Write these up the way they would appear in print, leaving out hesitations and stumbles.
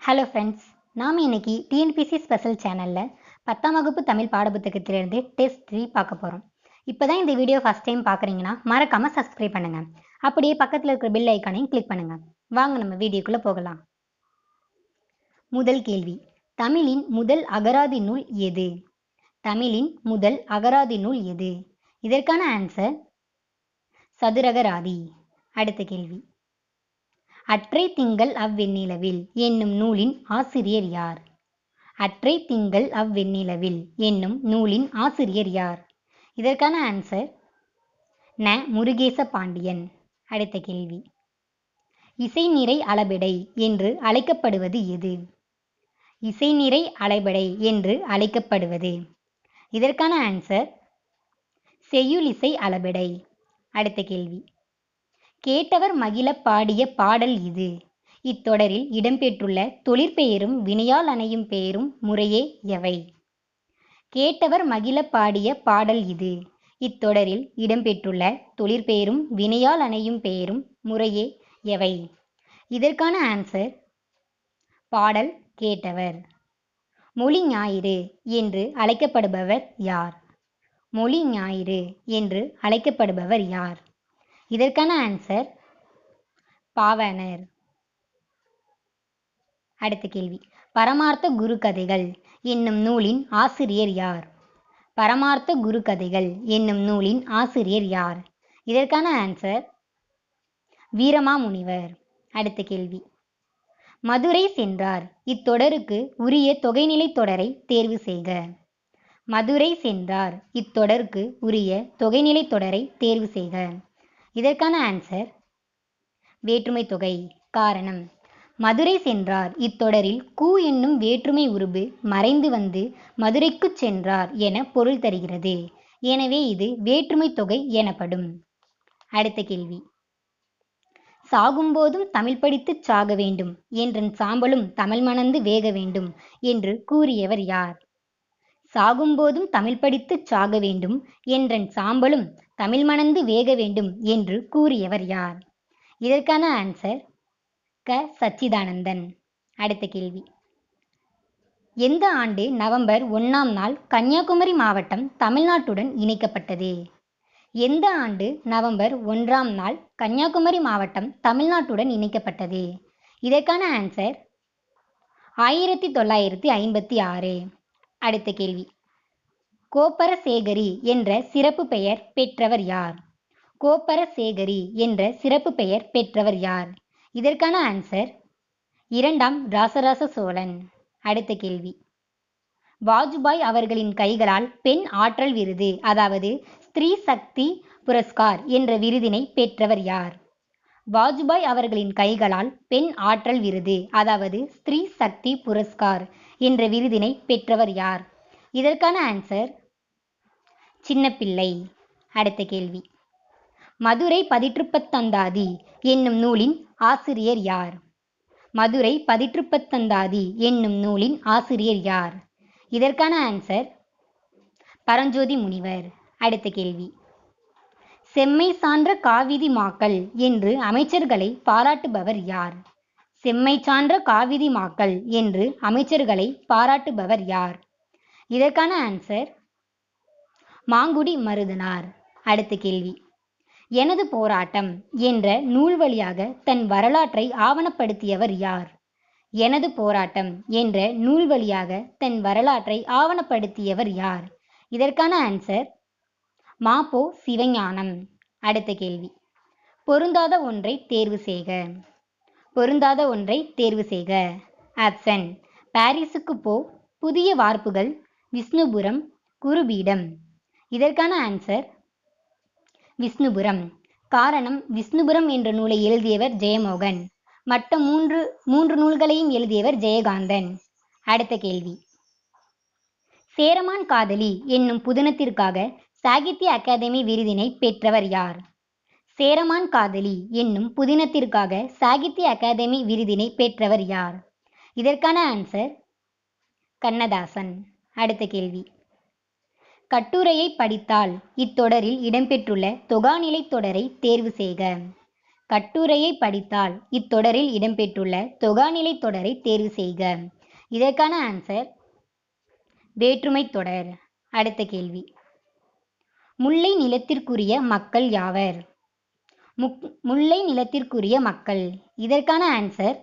Hello friends, நாம் இன்னைக்கு TNPSC special சேனலில் 10ஆம் வகுப்பு தமிழ் பாடப்புத்தகத்திலிருந்து டெஸ்ட் 3 பார்க்க போகிறோம். இப்போ தான் இந்த வீடியோ ஃபஸ்ட் டைம் பார்க்குறீங்கன்னா மறக்காமல் சப்ஸ்கிரைப் பண்ணுங்கள். அப்படியே பக்கத்தில் இருக்கிற பெல் ஐக்கானையும் கிளிக் பண்ணுங்கள். வாங்க நம்ம வீடியோக்குள்ளே போகலாம். முதல் கேள்வி, தமிழின் முதல் அகராதி நூல் எது? தமிழின் முதல் அகராதி நூல் எது? இதற்கான ஆன்சர் சதுரகராதி. அடுத்த கேள்வி, அற்றை திங்கள் அவ்வெண்ணிலவில் என்னும் நூலின் ஆசிரியர் யார்? அற்றை திங்கள் அவ்வெண்ணிலவில் என்னும் நூலின் ஆசிரியர் யார்? இதற்கான ஆன்சர் ந. முருகேச பாண்டியன். அடுத்த கேள்வி, இசை நிறை அளபெடை என்று அழைக்கப்படுவது எது? இசை நிறை அளபெடை என்று அழைக்கப்படுவது. இதற்கான ஆன்சர் செய்யுளிசை அளபெடை. அடுத்த கேள்வி, கேட்டவர் மகிழ பாடிய பாடல் இது. இத்தொடரில் இடம்பெற்றுள்ள தொழிற்பெயரும் வினையால் அணையும் பெயரும் முறையே எவை? கேட்டவர் மகிழ பாடிய பாடல் இது. இத்தொடரில் இடம்பெற்றுள்ள தொழிற்பெயரும் வினையால் அணையும் பெயரும் முறையே எவை? இதற்கான ஆன்சர் பாடல் கேட்டவர். மொழி ஞாயிறு என்று அழைக்கப்படுபவர் யார்? மொழி ஞாயிறு என்று அழைக்கப்படுபவர் யார்? இதற்கான ஆன்சர் பாவனர். அடுத்த கேள்வி, பரமார்த்த குரு கதைகள் என்னும் நூலின் ஆசிரியர் யார்? பரமார்த்த குரு கதைகள் என்னும் நூலின் ஆசிரியர் யார்? இதற்கான ஆன்சர் வீரமாமுனிவர். அடுத்த கேள்வி, மதுரை சென்றார் இத்தொடருக்கு உரிய தொகைநிலை தொடரை தேர்வு செய்க. மதுரை சென்றார் இத்தொடருக்கு உரிய தொகைநிலை தொடரை தேர்வு செய்க. இதற்கான ஆன்சர் வேற்றுமை தொகை. காரணம், மதுரை சென்றார் இத்தொடரில் கு என்னும் வேற்றுமை உருபு மறைந்து வந்து மதுரைக்கு சென்றார் என பொருள் தருகிறது. எனவே இது வேற்றுமை தொகை எனப்படும். அடுத்த கேள்வி, சாகும்போதும் தமிழ் படித்து சாக வேண்டும் என்றன் சாம்பலும் தமிழ் மணந்து வேக வேண்டும் என்று கூறியவர் யார்? சாகும்போதும் தமிழ் படித்து சாக வேண்டும் என்றன் சாம்பலும் தமிழ் மணந்து வேக வேண்டும் என்று கூறியவர் யார்? இதற்கான ஆன்சர் க. சச்சிதானந்தன். அடுத்த கேள்வி, எந்த ஆண்டு நவம்பர் 1ஆம் நாள் கன்னியாகுமரி மாவட்டம் தமிழ்நாட்டுடன் இணைக்கப்பட்டது? எந்த ஆண்டு நவம்பர் 1ஆம் நாள் கன்னியாகுமரி மாவட்டம் தமிழ்நாட்டுடன் இணைக்கப்பட்டது? இதற்கான ஆன்சர் 1956. அடுத்த கேள்வி, கோப்பரசேகரி என்ற சிறப்பு பெயர் பெற்றவர் யார்? கோப்பரசேகரி என்ற சிறப்பு பெயர் பெற்றவர் யார்? இதற்கான ஆன்சர் 2ஆம் ராசராச சோழன். அடுத்த கேள்வி, வாஜ்பாய் அவர்களின் கைகளால் பெண் ஆற்றல் விருது அதாவது ஸ்திரீ சக்தி புரஸ்கார் என்ற விருதினை பெற்றவர் யார்? வாஜ்பாய் அவர்களின் கைகளால் பெண் ஆற்றல் விருது அதாவது ஸ்திரீ சக்தி புரஸ்கார் என்ற விருதினை பெற்றவர் யார்? இதற்கான ஆன்சர் சின்னப்பிள்ளை. அடுத்த கேள்வி, மதுரை பதிற்றுப்பத்தந்தாதி என்னும் நூலின் ஆசிரியர் யார்? மதுரை பதிற்றுப்பத்தந்தாதி என்னும் நூலின் ஆசிரியர் யார்? இதற்கான ஆன்சர் பரஞ்சோதி முனிவர். அடுத்த கேள்வி, செம்மை சான்ற காவிதி மாக்கள் என்று அமைச்சர்களை பாராட்டுபவர் யார்? செம்மை சான்ற காவிதி மாக்கள் என்று அமைச்சர்களை பாராட்டுபவர் யார்? இதற்கான ஆன்சர் மாங்குடி மருதனார். அடுத்த கேள்வி, எனது போராட்டம் என்ற நூல் வழியாக தன் வரலாற்றை ஆவணப்படுத்தியவர் யார்? எனது போராட்டம் என்ற நூல் வழியாக தன் வரலாற்றை ஆவணப்படுத்தியவர் யார்? இதற்கான ஆன்சர் மா.பொ. சிவஞானம். அடுத்த கேள்வி, பொருந்தாத ஒன்றை தேர்வு செய்க. பொருந்தாத ஒன்றை தேர்வு செய்க. ஆப்ஷன், பாரிஸுக்கு போ, புதிய வார்ப்புகள், விஷ்ணுபுரம், குருபீடம். இதற்கான ஆன்சர் விஷ்ணுபுரம். காரணம், விஷ்ணுபுரம் என்ற நூலை எழுதியவர் ஜெயமோகன். மற்ற மூன்று நூல்களையும் எழுதியவர் ஜெயகாந்தன். அடுத்த கேள்வி, சேரமான் காதலி என்னும் புதினத்திற்காக சாகித்ய அகாதமி விருதினை பெற்றவர் யார்? சேரமான் காதலி என்னும் புதினத்திற்காக சாகித்ய அகாதமி விருதினை பெற்றவர் யார்? இதற்கான ஆன்சர் கண்ணதாசன். அடுத்த கேள்வி, கட்டுரையை படித்தால் இத்தொடரில் இடம்பெற்றுள்ள தொகாநிலை தொடரை தேர்வு செய்க. கட்டுரையை படித்தால் இத்தொடரில் இடம்பெற்றுள்ள தொகாநிலை தொடரை தேர்வு செய்க. இதற்கான ஆன்சர் வேற்றுமை தொடர். அடுத்த கேள்வி, முல்லை நிலத்திற்குரிய மக்கள் யாவர்? முல்லை நிலத்திற்குரிய மக்கள். இதற்கான ஆன்சர்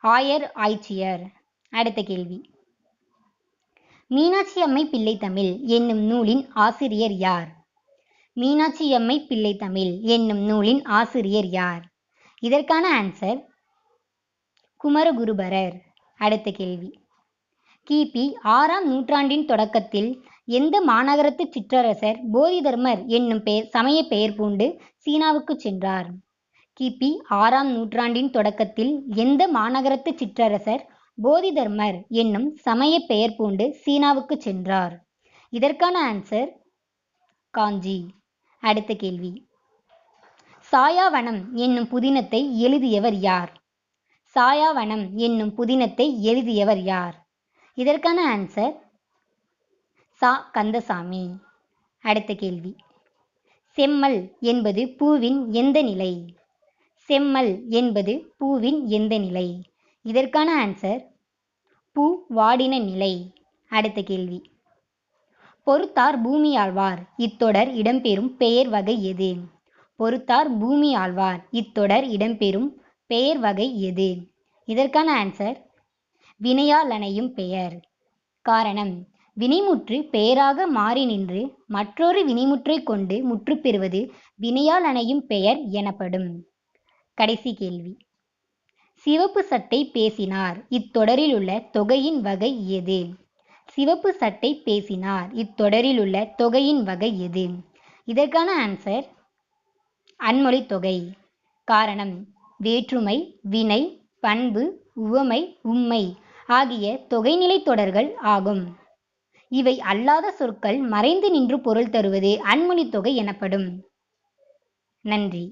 ஆயர் ஆய்ச்சியர். அடுத்த கேள்வி, மீனாட்சி அம்மை பிள்ளைத்தமிழ் என்னும் நூலின் ஆசிரியர் யார்? மீனாட்சி அம்மை பிள்ளைத்தமிழ் என்னும் நூலின் ஆசிரியர் யார்? இதற்கான ஆன்சர் குமரகுருபரர். அடுத்த கேள்வி, கிபி 6ஆம் நூற்றாண்டின் தொடக்கத்தில் எந்த மாநகரத்து சிற்றரசர் போதிதர்மர் என்னும் சமய பெயர் பூண்டு சீனாவுக்கு சென்றார்? கிபி 6ஆம் நூற்றாண்டின் தொடக்கத்தில் எந்த மாநகரத்து சிற்றரசர் போதிதர்மர் என்னும் சமய பெயர் பூண்டு சீனாவுக்கு சென்றார்? இதற்கான ஆன்சர் காஞ்சி. அடுத்த கேள்வி, சாயாவனம் என்னும் புதினத்தை எழுதியவர் யார்? சாயாவனம் என்னும் புதினத்தை எழுதியவர் யார்? இதற்கான ஆன்சர் சா கந்தசாமி. அடுத்த கேள்வி, செம்மல் என்பது பூவின் எந்த நிலை? செம்மல் என்பது பூவின் எந்த நிலை? இதற்கான ஆன்சர் பூ வாடின நிலை. அடுத்த கேள்வி, பொறுத்தார் பூமி ஆழ்வார் இத்தொடர் இடம்பெறும் பெயர் வகை எது? பொறுத்தார் பூமி ஆழ்வார் இத்தொடர் இடம்பெறும் பெயர் வகை எது? இதற்கான ஆன்சர் வினையால் அணையும் பெயர். காரணம், வினைமுற்று பெயராக மாறி நின்று மற்றொரு வினைமுற்றை கொண்டு முற்று பெறுவது வினையால் அணையும் பெயர் எனப்படும். கடைசி கேள்வி, சிவப்பு சட்டை பேசினார் இத்தொடரில் உள்ள தொகையின் வகை எது? சிவப்பு சட்டை பேசினார் இத்தொடரில் உள்ள தொகையின் வகை எது? இதற்கான ஆன்சர் அன்மொழி தொகை. காரணம், வேற்றுமை, வினை, பண்பு, உவமை, உம்மை ஆகிய தொகைநிலை தொடர்கள் ஆகும். இவை அல்லாத சொற்கள் மறைந்து நின்று பொருள் தருவது அன்மொழி தொகை எனப்படும். நன்றி.